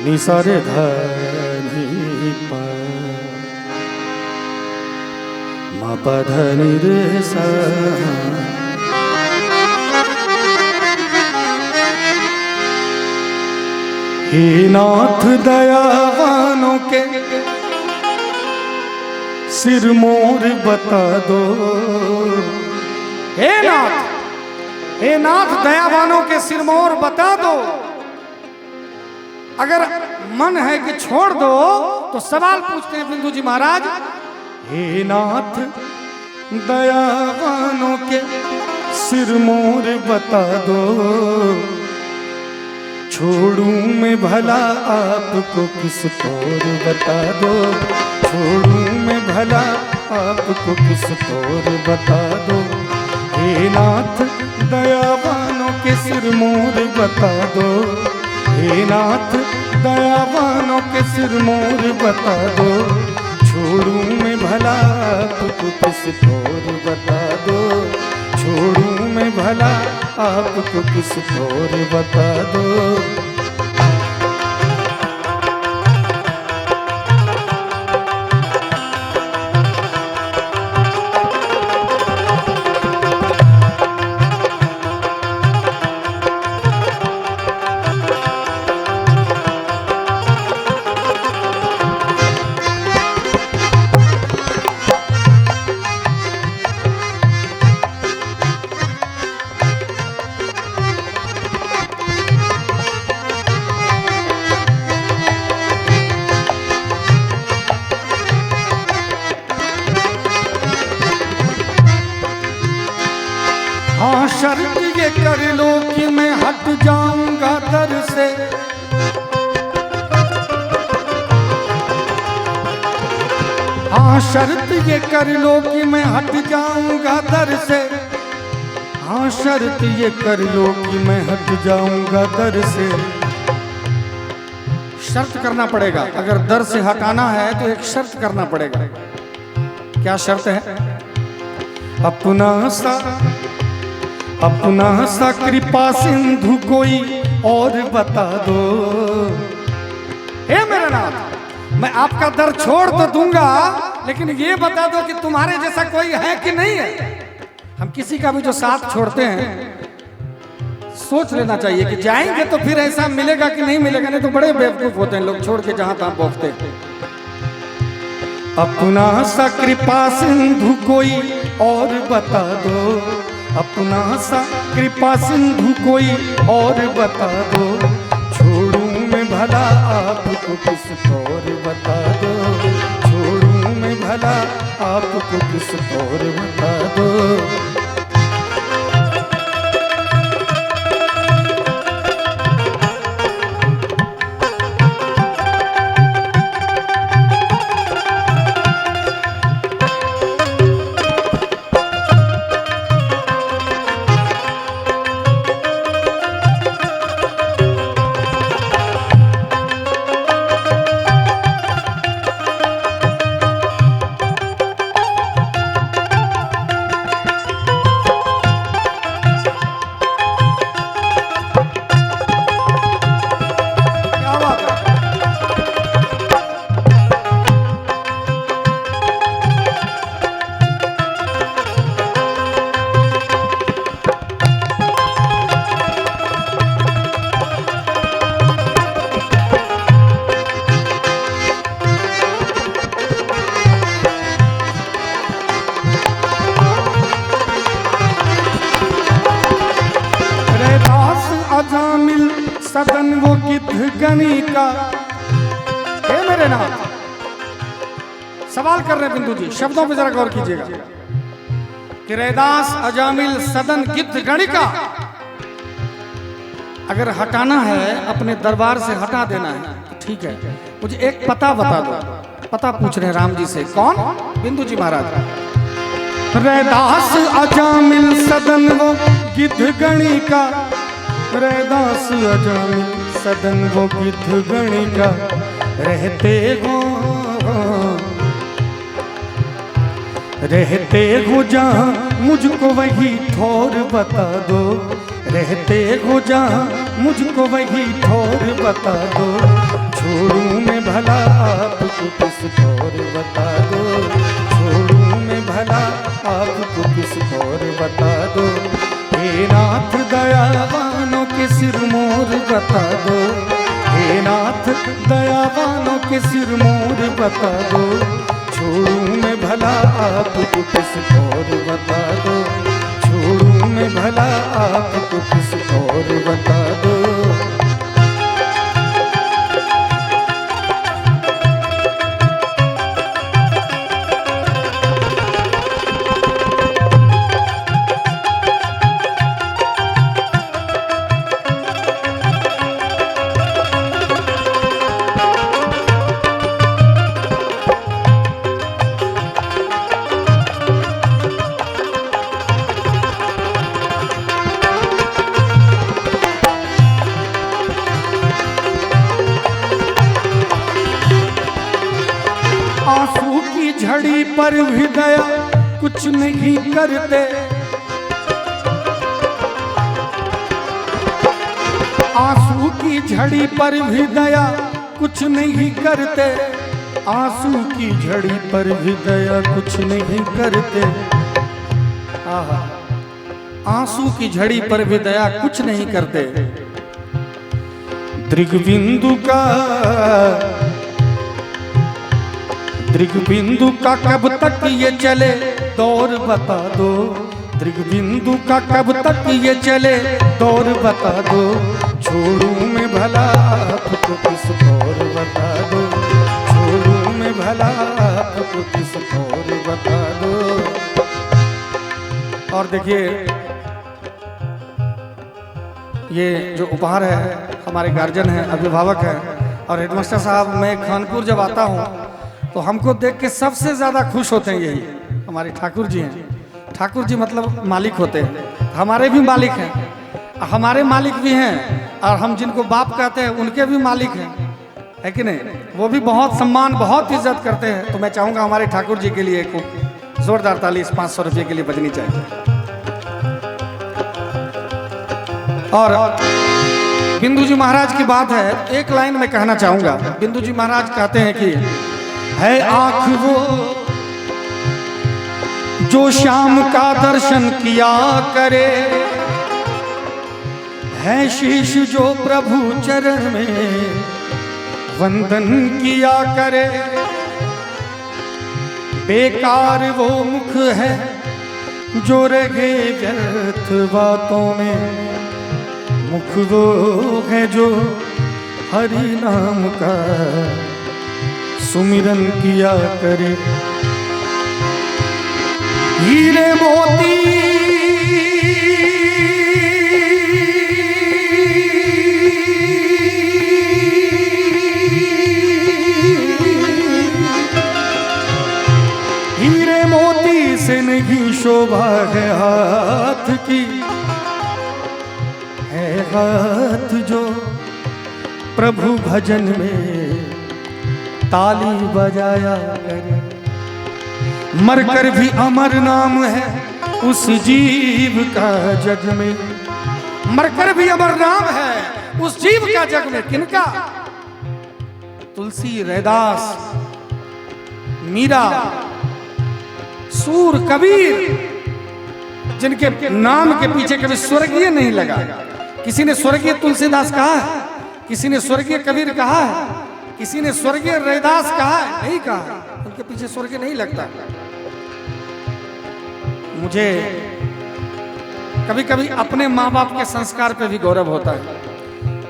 नि सा रे ध नि प म प ध नि रे सा। हे नाथ दयावानों के सिर मोर बता दो। हे नाथ दयावानों के सिर मोर बता दो। अगर मन है कि छोड़ दो तो सवाल पूछते हैं बिंदु जी महाराज। हे नाथ दयावानों के सिर मोर बता दो। छोड़ूं मैं भला आपको किस तौर बता दो। छोड़ूं मैं भला आपको किस तौर बता दो। हे नाथ दयावानों के सिर मोर बता दो। हे नाथ दयावानों के सिर मोर बता दो। छोड़ूं मैं भला आपको किस तौर बता दो। छोड़ूं मैं भला आपको किस तौर बता दो। हाँ शर्त ये कर लो कि मैं हट जाऊंगा दर से। हाँ शर्त ये कर लो कि मैं हट जाऊंगा दर से। हाँ शर्त ये कर लो कि मैं हट जाऊंगा दर से। शर्त करना पड़ेगा, अगर दर से हटाना है तो एक शर्त करना पड़ेगा। क्या शर्त है? अपना सा कृपा सिंधु कोई और बता दो। हे मेरे नाथ, मैं आपका दर छोड़ तो दूंगा, लेकिन ये बता दो कि तुम्हारे जैसा कोई है कि नहीं है। हम किसी का भी जो साथ छोड़ते हैं सोच लेना चाहिए कि जाएंगे तो फिर ऐसा मिलेगा कि नहीं मिलेगा। नहीं तो बड़े बेवकूफ होते हैं लोग, छोड़ के जहां तहां भोगते हैं। अपना सा कृपा सिंधु कोई और बता दो। अपना सा कृपा सिंधु कोई और बता दो। छोड़ूं मैं भला आपको किस तौर बता दो। छोड़ूं मैं भला आपको किस तौर बता दो। अजामिल सदन वो गिद्ध गणी का। हे मेरे नाथ, सवाल कर रहे बिंदु जी, शब्दों पे जरा गौर कीजिएगा कि रैदास अजामिल सदन गिद्ध गणी का अगर हटाना है, अपने दरबार से हटा देना है तो ठीक है, मुझे एक पता बता दो। पता पूछ रहे हैं राम जी से। कौन? बिंदु जी महाराज। रैदास अजामिल सदन वो गिद्ध गणी का। रैदास अजामिल सदन वो गिद्ध गणी का। रहते हो जहाँ मुझको वही ठौर बता दो। रहते हो जहाँ मुझको वही ठौर बता दो। दयावानों के सिर मोर बता दो, छोड़ूं मैं भला आपको किस और बता दो, छोड़ूं मैं भला आपको किस और बता दो। आंसू की झड़ी पर भी दया कुछ नहीं करते, आंसू की झड़ी पर भी दया कुछ नहीं करते, आंसू की झड़ी पर भी दया कुछ नहीं करते। आहा, आंसू की झड़ी पर भी दया कुछ नहीं करते। दृगबिंदु का कब तक ये चले दौर बता दो, दृगबिंदु का कब तक ये चले दौर बता दो, छोड़ूं मैं भला आपको किस और बता दो, छोड़ूं मैं भला आपको किस और बता दो। और देखिए ये जो उपहार है हमारे गार्जियन हैं, अभिभावक हैं, और हेडमास्टर साहब, मैं खानपुर जब आता हूँ तो हमको देख के सबसे ज़्यादा खुश होते हैं यही हमारे ठाकुर जी हैं। ठाकुर जी मतलब मालिक होते हैं, हमारे भी मालिक हैं, हमारे मालिक भी हैं, और हम जिनको बाप कहते हैं उनके भी मालिक हैं, है कि नहीं? वो भी बहुत सम्मान, बहुत इज्जत करते हैं। तो मैं चाहूँगा हमारे ठाकुर जी के लिए एक जोरदार ताली 500 रुपये के लिए बजनी चाहिए। और बिंदु जी महाराज की बात है, एक लाइन में कहना चाहूँगा। बिंदु जी महाराज कहते हैं कि है आँख वो जो श्याम का दर्शन किया करे, है शीश जो प्रभु चरण में वंदन किया करे, बेकार वो मुख है जो रहे व्यर्थ बातों में, मुख वो है जो हरि नाम का सुमिरन किया करे। हीरे मोती हीरे मोती से नहीं शोभा है हाथ की, है हाथ जो प्रभु भजन में ताली बजाया करे। मरकर भी अमर नाम है उस जीव का जग में, मरकर भी अमर नाम है उस जीव का जग में। किनका? तुलसी, रैदास, मीरा, सूर, कबीर, जिनके नाम के पीछे कभी स्वर्गीय नहीं लगा। किसी ने स्वर्गीय तुलसीदास कहा है, किसी ने स्वर्गीय कबीर कहा है, किसी ने स्वर्गीय रैदास कहा है, नहीं कहा। उनके पीछे स्वर्गीय नहीं लगता। मुझे कभी कभी अपने माँ बाप के संस्कार पे भी गौरव होता है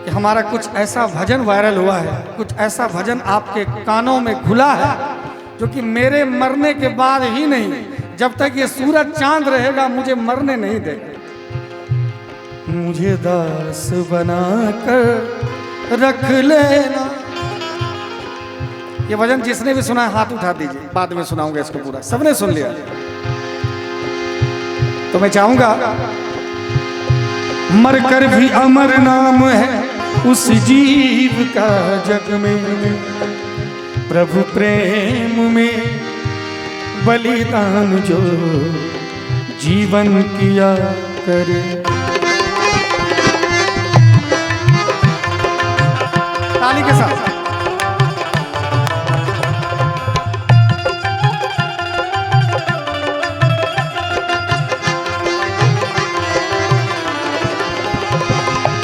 कि हमारा कुछ ऐसा भजन वायरल हुआ है, कुछ ऐसा भजन आपके कानों में घुला है जो कि मेरे मरने के बाद ही नहीं, जब तक ये सूरज चांद रहेगा मुझे मरने नहीं देगा। मुझे दास बनाकर रख लेना। ये भजन जिसने भी सुना है हाथ उठा दीजिए, बाद में सुनाऊंगा इसको पूरा। सबने सुन लिया तो मैं चाहूंगा, मरकर भी अमर नाम है उस जीव का जग में, प्रभु प्रेम में बलिदान जो जीवन किया करे। ताली के साथ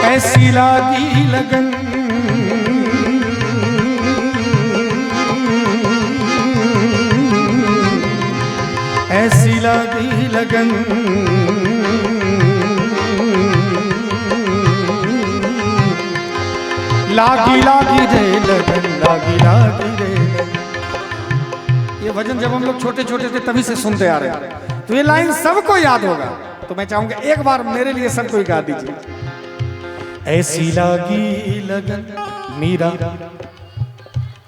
ऐसी लागी लगन लागी लगन, लागी लागी रे लगन, लागी लागी रे लगन। ये भजन जब हम लोग छोटे छोटे थे तभी से सुनते आ रहे हैं, तो ये लाइन सबको याद होगा। तो मैं चाहूंगा एक बार मेरे लिए सबको गा दीजिए। ऐसी लागी लगन मीरा।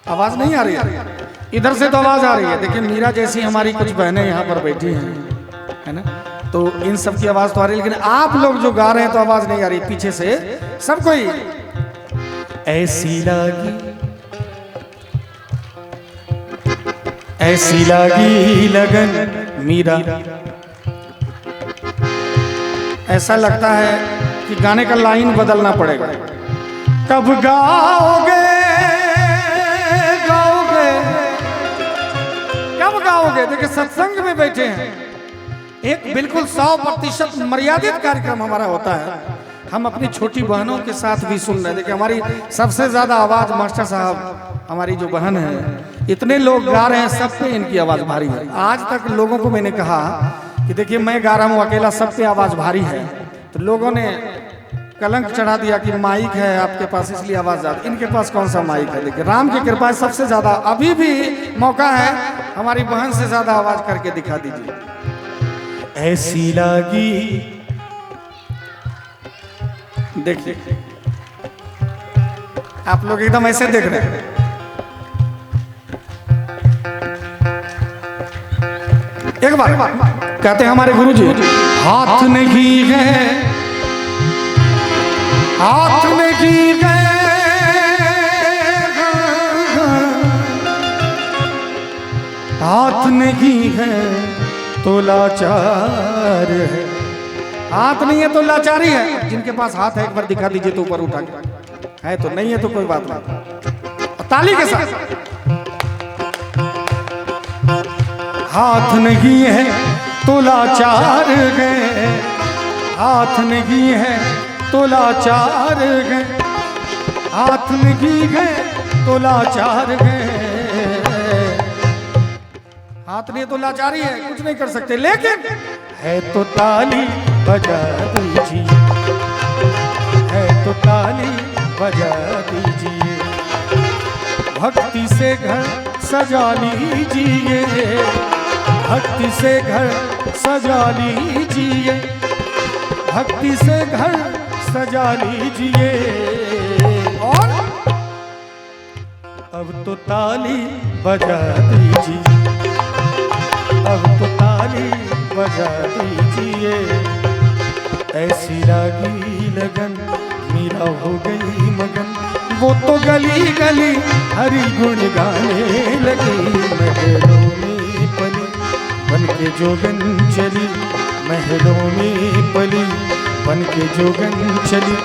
आवाज नहीं आ रही है? इधर से तो आवाज आ रही है। देखिए मीरा जैसी हमारी कुछ बहनें यहाँ पर बैठी हैं, है ना, तो इन सब की आवाज तो आ रही है, लेकिन आप लोग जो गा रहे हैं तो आवाज नहीं आ रही पीछे से सबको ही। ऐसी लागी, ऐसी लागी लगन मीरा। ऐसा लगता है कि गाने का लाइन बदलना पड़ेगा। कब गाओगे गाओगे कब गाओगे? देखिए सत्संग में बैठे हैं, एक बिल्कुल 100% मर्यादित कार्यक्रम हमारा होता है। हम अपनी छोटी बहनों के साथ भी सुन रहे हैं। देखिए हमारी सबसे ज्यादा आवाज मास्टर साहब, हमारी जो बहन है, इतने लोग गा रहे हैं, सब पे इनकी आवाज भारी है। आज तक लोगों को मैंने कहा कि देखिए मैं गा रहा हूँ अकेला, सब पे आवाज भारी है, तो लोगों ने कलंक चढ़ा दिया कि माइक है आपके पास इसलिए आवाज ज्यादा। इनके पास कौन सा माइक है? देखिए राम की कृपा सबसे ज्यादा, अभी भी मौका है, हमारी बहन से ज्यादा आवाज करके दिखा दीजिए। ऐसी लागी, देखिए आप लोग एकदम ऐसे देख रहे हैं। एक बार कहते हैं हमारे गुरुजी, हाथ नहीं है, हाथ नहीं है, हाथ नहीं है तो लाचार है। हाथ नहीं है तो लाचारी है। जिनके पास हाथ है एक बार दिखा दीजिए तो ऊपर उठा के। है तो नहीं है तो कोई बात नहीं, ताली के साथ। हाथ नहीं है तो लाचार है, हाथ नहीं है तो लाचार है, हाथ नहीं है तो लाचार है। हाथ नहीं तो लाचारी है, कुछ नहीं कर सकते, लेकिन है तो ताली बजा दीजिए, है तो ताली बजा दीजिए, भक्ति से घर सजा लीजिए, भक्ति से घर सजा लीजिए, भक्ति से घर सजा लीजिए। और अब तो ताली बजा दीजिए, अब तो ताली बजा दीजिए। ऐसी लागी लगन मीरा हो गई मगन, वो तो गली गली हरि गुण गाने लगी। महलों में पली बन के जोगन चली, महलों में पली बन के जोगन चली,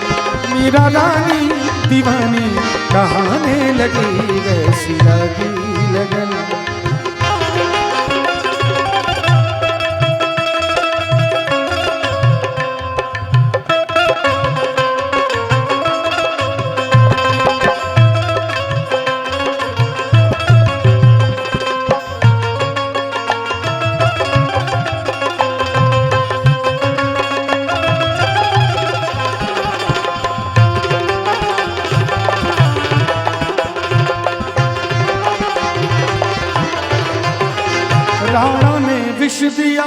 मीरा रानी दीवानी कहाने लगी। ऐसी लागी लगन। राणा ने विष दिया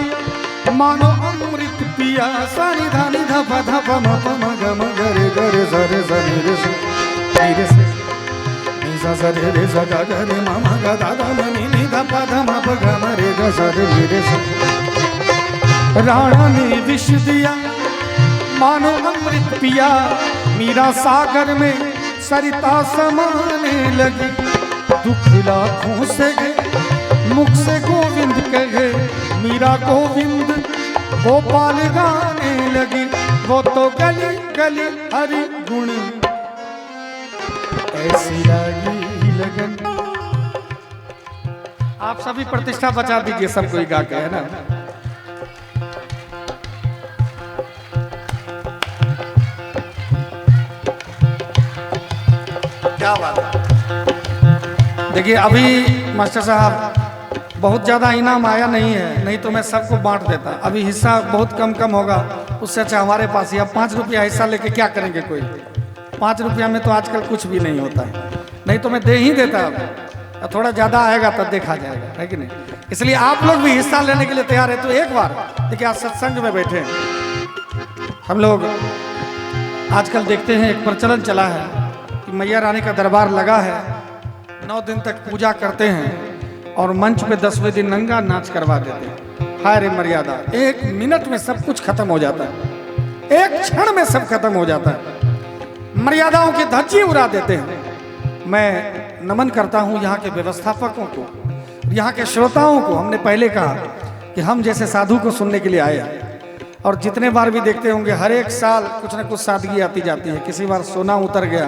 मानो अमृत पिया। सारी धानी धपा धपा मप मगम गरे गरे सरे सरे रे रे रे सा सरे रे सा गा रे मामा गा दादा मनी नी धपा धमा प ग रे ग सरे रे सा। राणा ने विष दिया मानो अमृत पिया, मीरा सागर में सरिता समाने लगी। दुख लाखों से गए मुख से गोविंद कहे, मीरा गोविंद गोपाल गाने लगी। वो तो गली गली हरि गुण ऐसी लागी लगन। आप सभी प्रतिष्ठा बचा दीजिए, सब कोई गा के, है ना। क्या बात है। देखिए अभी मास्टर साहब बहुत ज़्यादा इनाम आया नहीं है, नहीं तो मैं सबको बांट देता। अभी हिस्सा बहुत कम कम होगा, उससे अच्छा हमारे पास ही। अब 5 रुपया हिस्सा लेके क्या करेंगे कोई? 5 रुपया में तो आजकल कुछ भी नहीं होता है, नहीं तो मैं दे ही देता। अब थोड़ा ज़्यादा आएगा तब देखा जाएगा, है कि नहीं? इसलिए आप लोग भी हिस्सा लेने के लिए तैयार है तो एक बार देखिए, आज सत्संग में बैठे हैं हम लोग। आजकल देखते हैं एक प्रचलन चला है कि मैया रानी का दरबार लगा है, 9 दिन तक पूजा करते हैं और मंच पे 10वें दिन नंगा नाच करवा देते हैं। हाय रे मर्यादा, 1 मिनट में सब कुछ खत्म हो जाता है, 1 क्षण में सब खत्म हो जाता है, मर्यादाओं की धज्जी उड़ा देते हैं। मैं नमन करता हूं यहाँ के व्यवस्थापकों को, यहाँ के श्रोताओं को। हमने पहले कहा कि हम जैसे साधु को सुनने के लिए आए हैं, और जितने बार भी देखते होंगे हर एक साल कुछ ना कुछ सादगी आती जाती है। किसी बार सोना उतर गया,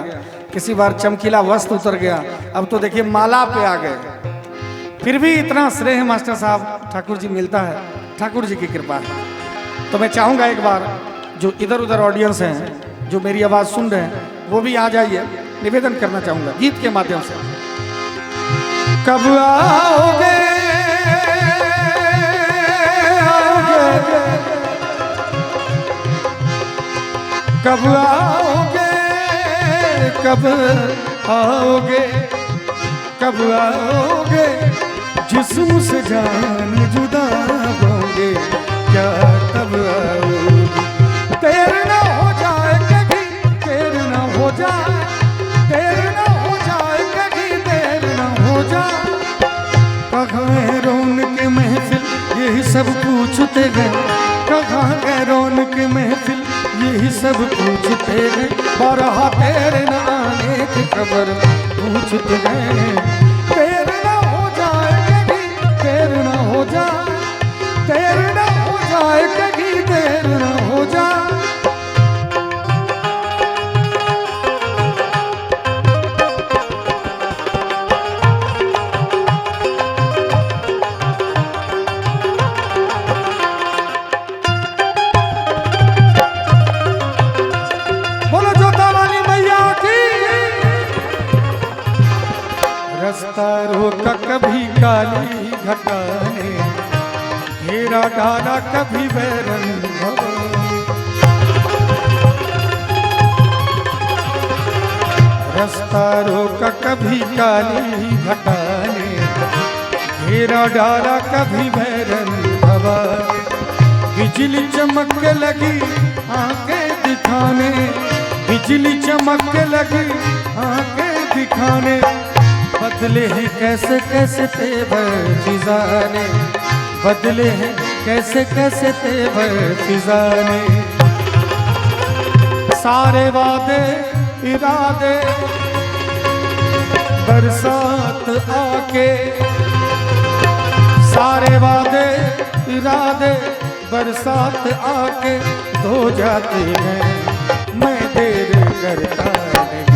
किसी बार चमकीला वस्त्र उतर गया, अब तो देखिए माला पे आ गए। फिर भी इतना स्नेह मास्टर साहब ठाकुर जी मिलता है, ठाकुर जी की कृपा है। तो मैं चाहूँगा एक बार जो इधर उधर ऑडियंस हैं, जो मेरी आवाज़ सुन रहे हैं, वो भी आ जाइए। निवेदन करना चाहूँगा गीत के माध्यम से। कब आओगे, कब आओगे, कब आओगे, कब आओगे, जिस्म से जान जुदा होंगे, क्या तब आओगे? देर न हो जाए कभी, देर न हो जाए, देर न हो जाए कभी, देर न हो जाए। कहाँ है रौनक महफिल, यही सब पूछते गए, कहाँ है रौनक महफिल, यही सब पूछते गए। बारहा तेरे न आने की खबर पूछते गए। देर न हो जाए कभी, देर न हो जाए, देर न हो जाए कभी, देर न हो जाए। रास्ता रोका कभी काली घटाने, घेरा डाला कभी बैरन भवाने। रास्ता रोका कभी काली घटाने, घेरा डाला कभी बैरन भवाने। बिजली चमक लगी आंखें दिखाने, बिजली चमक लगी आंखें दिखाने। बदले हैं कैसे कैसे तेवर फिजाने, बदले हैं कैसे कैसे तेवर फिजाने। सारे वादे इरादे बरसात आके, सारे वादे इरादे बरसात आके धो जाते हैं। मैं देर करता नहीं,